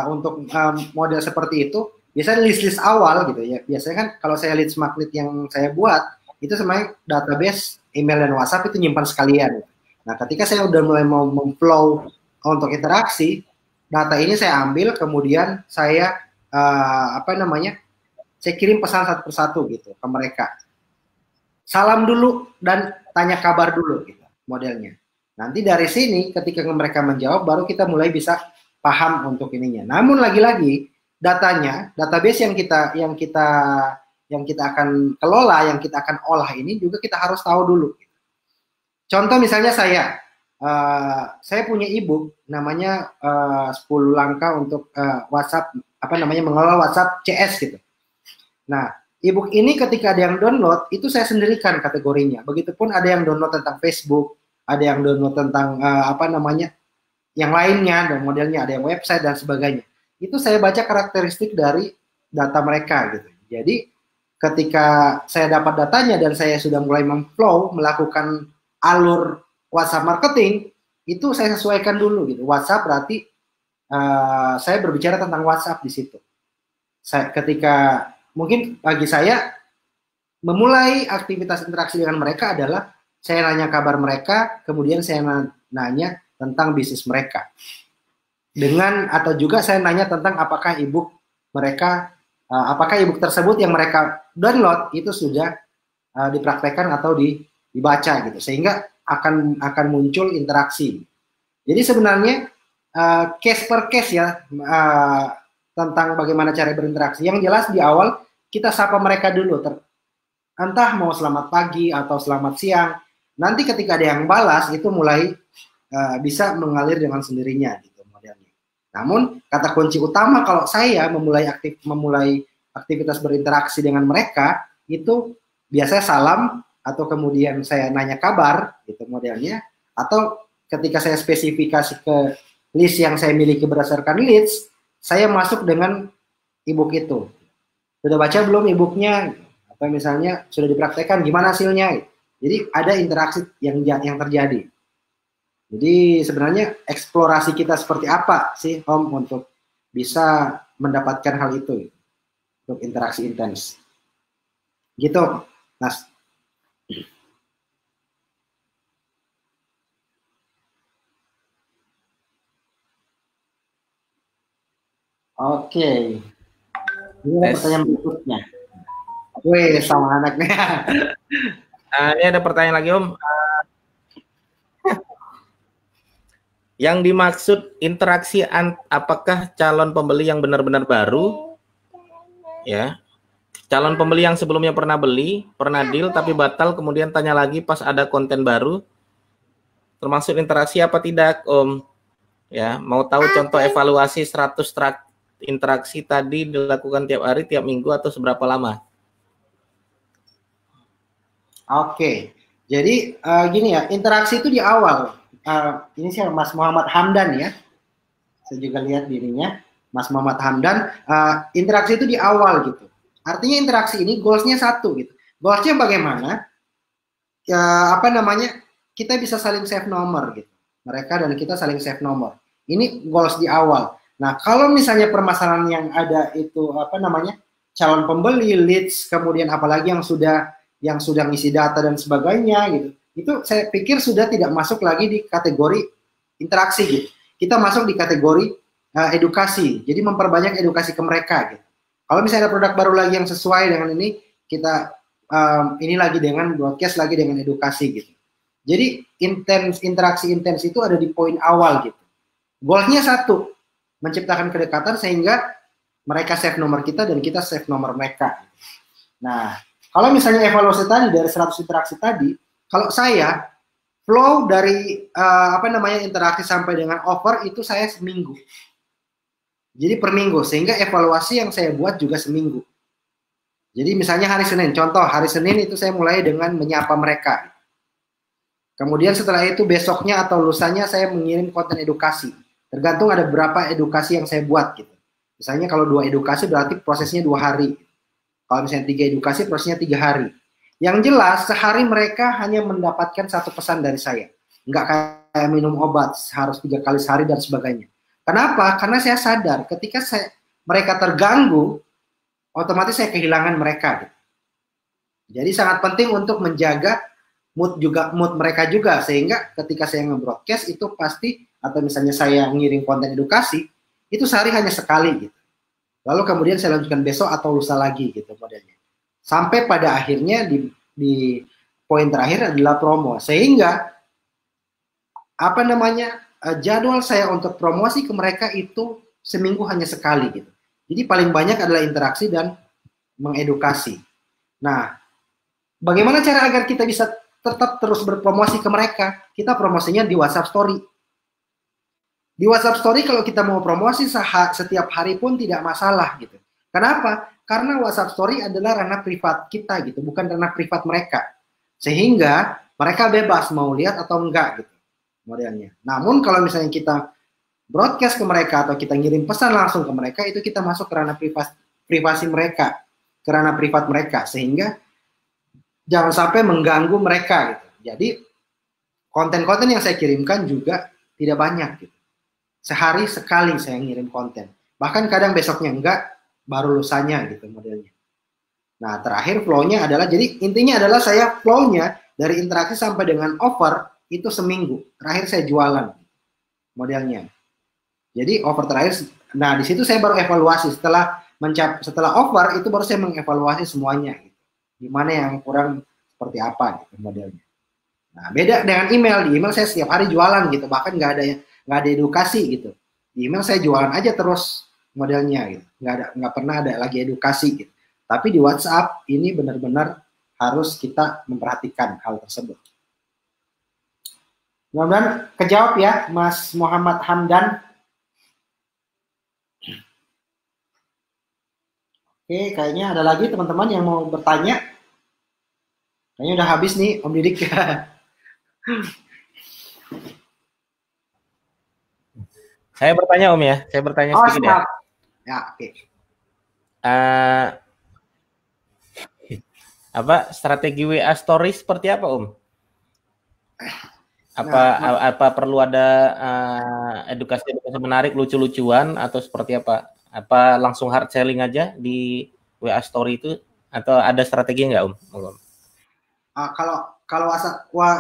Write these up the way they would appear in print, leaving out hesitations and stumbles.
untuk model seperti itu, biasanya list-list awal gitu ya. Biasanya kan kalau saya leads magnet yang saya buat, itu sebenarnya database email dan WhatsApp itu nyimpan sekalian. Nah, ketika saya udah mulai mau memflow untuk interaksi, data ini saya ambil, kemudian saya saya kirim pesan satu persatu gitu ke mereka. Salam dulu dan tanya kabar dulu gitu modelnya. Nanti dari sini ketika mereka menjawab, baru kita mulai bisa paham untuk ininya. Namun lagi-lagi datanya, database yang kita akan kelola, yang kita akan olah ini juga kita harus tahu dulu. Contoh misalnya saya punya ebook namanya 10 langkah untuk WhatsApp mengelola WhatsApp CS gitu. Nah, ebook ini ketika ada yang download itu saya sendirikan kategorinya. Begitupun ada yang download tentang Facebook, ada yang download tentang yang lainnya dan modelnya, ada yang website dan sebagainya. Itu saya baca karakteristik dari data mereka gitu. Jadi ketika saya dapat datanya dan saya sudah mulai memflow melakukan alur WhatsApp marketing, itu saya sesuaikan dulu gitu. WhatsApp berarti saya berbicara tentang WhatsApp di situ. Ketika mungkin bagi saya memulai aktivitas interaksi dengan mereka adalah saya nanya kabar mereka, kemudian saya nanya tentang bisnis mereka. Atau juga saya nanya tentang apakah ebook mereka, apakah ebook tersebut yang mereka download itu sudah dipraktekkan atau dibaca gitu, sehingga akan muncul interaksi. Jadi sebenarnya case per case ya tentang bagaimana cara berinteraksi. Yang jelas di awal kita sapa mereka dulu, entah mau selamat pagi atau selamat siang. Nanti ketika ada yang balas itu mulai bisa mengalir dengan sendirinya gitu modelnya. Namun kata kunci utama kalau saya memulai aktivitas berinteraksi dengan mereka itu biasanya salam atau kemudian saya nanya kabar gitu modelnya, atau ketika saya spesifikasi ke list yang saya miliki berdasarkan leads, saya masuk dengan ebook itu. Sudah baca belum ebooknya? Atau misalnya sudah dipraktekkan gimana hasilnya? Jadi ada interaksi yang terjadi. Jadi sebenarnya eksplorasi kita seperti apa sih Om untuk bisa mendapatkan hal itu untuk interaksi intens. Gitu, Mas. Oke. Ini pertanyaan berikutnya. Wih, sama anaknya. Ini ada pertanyaan lagi Om. Yang dimaksud interaksi apakah calon pembeli yang benar-benar baru, ya, calon pembeli yang sebelumnya pernah beli, pernah deal tapi batal, kemudian tanya lagi pas ada konten baru, termasuk interaksi apa tidak Om? Ya, mau tahu contoh evaluasi 100 interaksi tadi dilakukan tiap hari, tiap minggu atau seberapa lama? Oke, jadi gini ya, interaksi itu di awal. Ini sih Mas Muhammad Hamdan ya, saya juga lihat dirinya Mas Muhammad Hamdan. Interaksi itu di awal gitu. Artinya interaksi ini goalsnya satu gitu. Goalsnya bagaimana? Kita bisa saling save nomor gitu. Mereka dan kita saling save nomor. Ini goals di awal. Nah, kalau misalnya permasalahan yang ada itu calon pembeli, leads, kemudian apalagi yang sudah ngisi data dan sebagainya gitu. Itu saya pikir sudah tidak masuk lagi di kategori interaksi gitu. Kita masuk di kategori edukasi. Jadi memperbanyak edukasi ke mereka gitu. Kalau misalnya ada produk baru lagi yang sesuai dengan ini, kita ini lagi dengan broadcast lagi dengan edukasi gitu. Jadi interaksi intens itu ada di poin awal gitu. Goalnya satu, menciptakan kedekatan sehingga mereka save nomor kita dan kita save nomor mereka. Nah, kalau misalnya evaluasi tadi dari 100 interaksi tadi, kalau saya flow dari interaksi sampai dengan offer itu saya seminggu. Jadi per minggu, sehingga evaluasi yang saya buat juga seminggu. Jadi misalnya hari Senin, contoh hari Senin itu saya mulai dengan menyapa mereka. Kemudian setelah itu besoknya atau lusanya saya mengirim konten edukasi. Tergantung ada berapa edukasi yang saya buat gitu. Misalnya kalau 2 edukasi berarti prosesnya 2 hari. Kalau misalnya 3 edukasi prosesnya 3 hari. Yang jelas sehari mereka hanya mendapatkan 1 pesan dari saya. Nggak kayak minum obat harus 3 kali sehari dan sebagainya. Kenapa? Karena saya sadar ketika mereka terganggu, otomatis saya kehilangan mereka. Gitu. Jadi sangat penting untuk menjaga mood mereka juga, sehingga ketika saya nge-broadcast itu pasti, atau misalnya saya ngirim konten edukasi, itu sehari hanya sekali gitu. Lalu kemudian saya lanjutkan besok atau lusa lagi gitu modelnya. Sampai pada akhirnya di poin terakhir adalah promo, sehingga jadwal saya untuk promosi ke mereka itu seminggu hanya sekali gitu. Jadi paling banyak adalah interaksi dan mengedukasi. Nah, bagaimana cara agar kita bisa tetap terus berpromosi ke mereka? Kita promosinya di WhatsApp Story. Di WhatsApp Story kalau kita mau promosi setiap hari pun tidak masalah gitu. Kenapa? Karena WhatsApp Story adalah ranah privat kita gitu, bukan ranah privat mereka. Sehingga mereka bebas mau lihat atau enggak gitu modelnya. Namun kalau misalnya kita broadcast ke mereka atau kita ngirim pesan langsung ke mereka, itu kita masuk ke ranah privasi mereka, ke ranah privat mereka, sehingga jangan sampai mengganggu mereka gitu. Jadi konten-konten yang saya kirimkan juga tidak banyak gitu. Sehari sekali saya ngirim konten. Bahkan kadang besoknya enggak, baru lusanya gitu modelnya. Nah, terakhir flow-nya adalah, jadi intinya adalah saya flow-nya dari interaksi sampai dengan offer itu seminggu. Terakhir saya jualan modelnya. Jadi offer terakhir, nah di situ saya baru evaluasi setelah offer itu baru saya mengevaluasi semuanya. Gitu. Gimana yang kurang seperti apa gitu modelnya. Nah, beda dengan email. Di email saya setiap hari jualan gitu, bahkan nggak ada edukasi gitu. Di email saya jualan aja terus modelnya gitu, nggak pernah ada lagi edukasi gitu. Tapi di WhatsApp ini benar-benar harus kita memperhatikan hal tersebut. Mudah-mudahan kejawab ya, Mas Muhammad Hamdan. Oke, kayaknya ada lagi teman-teman yang mau bertanya. Kayaknya udah habis nih, Om Didik. Saya bertanya Om ya, saya bertanya sedikit ya. Ya, oke. Apa strategi WA Story seperti apa Om? Apa perlu ada edukasi menarik, lucu-lucuan atau seperti apa? Apa langsung hard selling aja di WA Story itu atau ada strategi nggak Om? Kalau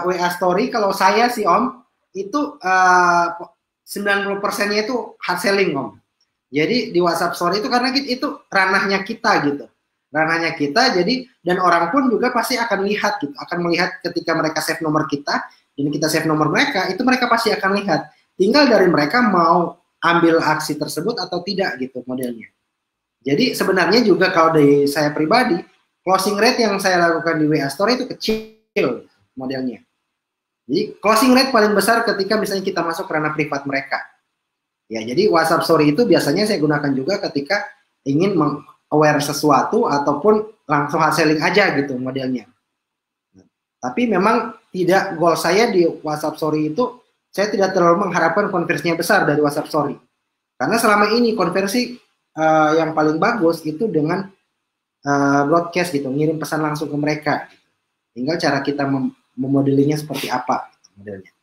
WA Story kalau saya sih Om itu 90%-nya itu hard selling Om. Jadi di WhatsApp Story itu karena itu ranahnya kita gitu. Ranahnya kita, jadi dan orang pun juga pasti akan lihat gitu, akan melihat ketika mereka save nomor kita, ini kita save nomor mereka, itu mereka pasti akan lihat. Tinggal dari mereka mau ambil aksi tersebut atau tidak gitu modelnya. Jadi sebenarnya juga kalau dari saya pribadi, closing rate yang saya lakukan di WA Story itu kecil modelnya. Jadi closing rate paling besar ketika misalnya kita masuk ranah privat mereka. Ya, jadi WhatsApp Story itu biasanya saya gunakan juga ketika ingin aware sesuatu ataupun langsung hard selling aja gitu modelnya. Tapi memang tidak, goal saya di WhatsApp Story itu saya tidak terlalu mengharapkan konversinya besar dari WhatsApp Story. Karena selama ini konversi yang paling bagus itu dengan broadcast gitu, ngirim pesan langsung ke mereka. Tinggal cara kita memodelinya seperti apa gitu, modelnya.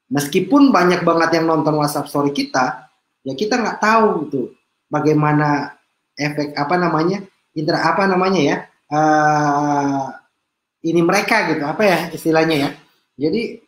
Meskipun banyak banget yang nonton WhatsApp Story kita, ya kita nggak tahu gitu bagaimana efek ini mereka gitu, apa ya istilahnya ya. Jadi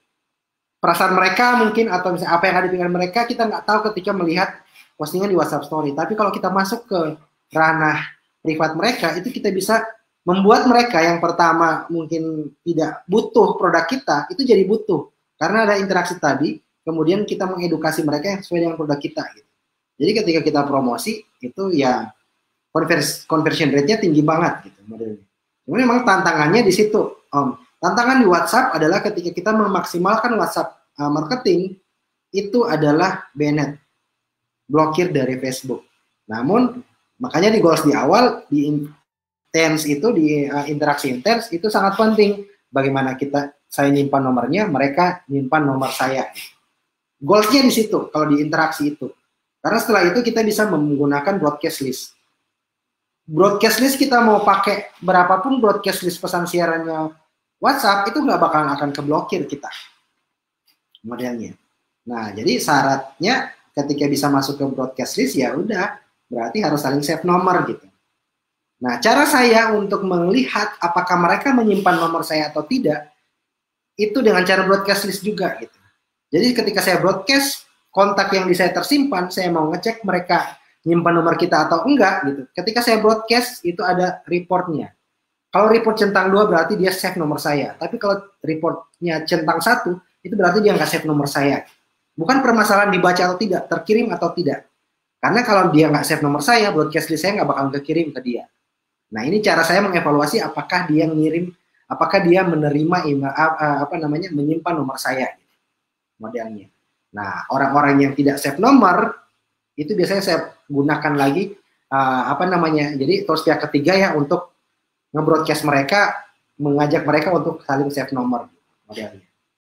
perasaan mereka mungkin atau misalnya apa yang ada di pikiran mereka kita nggak tahu ketika melihat postingan di WhatsApp Story. Tapi kalau kita masuk ke ranah privat mereka, itu kita bisa membuat mereka yang pertama mungkin tidak butuh produk kita, itu jadi butuh. Karena ada interaksi tadi, kemudian kita mengedukasi mereka yang sesuai dengan produk kita. Gitu. Jadi ketika kita promosi, itu ya conversion rate-nya tinggi banget gitu modelnya. Cuma memang tantangannya di situ. Tantangan di WhatsApp adalah ketika kita memaksimalkan WhatsApp marketing, itu adalah banned, blokir dari Facebook. Namun, makanya di goals di awal, di intense itu, di interaksi intense, itu sangat penting. Bagaimana saya nyimpan nomornya, mereka nyimpan nomor saya. Goalsnya di situ, kalau di interaksi itu. Karena setelah itu kita bisa menggunakan broadcast list. Broadcast list kita mau pakai berapapun broadcast list pesan siarannya WhatsApp, itu nggak bakalan akan keblokir kita. Modelnya. Nah, jadi syaratnya ketika bisa masuk ke broadcast list ya udah, berarti harus saling save nomor gitu. Nah, cara saya untuk melihat apakah mereka menyimpan nomor saya atau tidak, itu dengan cara broadcast list juga gitu. Jadi ketika saya broadcast, kontak yang di saya tersimpan, saya mau ngecek mereka nyimpan nomor kita atau enggak gitu. Ketika saya broadcast, itu ada reportnya. Kalau report centang 2 berarti dia save nomor saya. Tapi kalau reportnya centang 1, itu berarti dia nggak save nomor saya. Bukan permasalahan dibaca atau tidak, terkirim atau tidak. Karena kalau dia nggak save nomor saya, broadcast list saya nggak bakal kekirim ke dia. Nah, ini cara saya mengevaluasi apakah dia ngirim, apakah dia menerima menyimpan nomor saya modelnya. Nah, orang-orang yang tidak save nomor itu biasanya saya gunakan lagi jadi terus pihak ketiga ya untuk nge-broadcast mereka, mengajak mereka untuk saling save nomor modelnya.